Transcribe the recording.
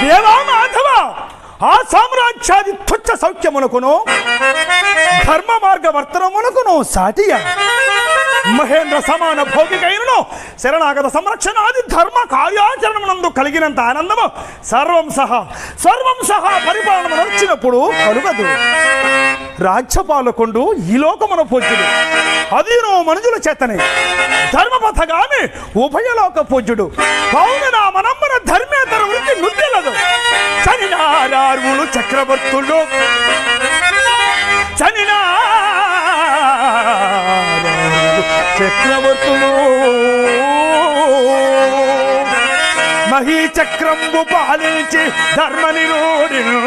దేవా మాధవ ఆ సామ్రాజ్యాది తుచ్చ సౌఖ్యమునకును ధర్మ మార్గ వర్తనమునకును సాటియ మహేంద్ర సమాన భౌతికైనను శరణాగత సంరక్షణాది ధర్మ కార్యాచరణమునందు కలిగినంత ఆనందము సర్వం సహా పరిపాలన నడిచినప్పుడు కలుగదు. రాజ్యపాలకుండు ఈ లోకమున పూజ్యుడు, అదీనో మనుజుల చేతనే ధర్మపథగామి ఉభయలోక పూజ్యుడు. కావున నా మనమ్మన ధర్మేతర వృత్తి నుద్దెలదు. చనినారార్వులు చక్రవర్తులు మహీ చక్రంబు పాలించి ధర్మ నిరోడిను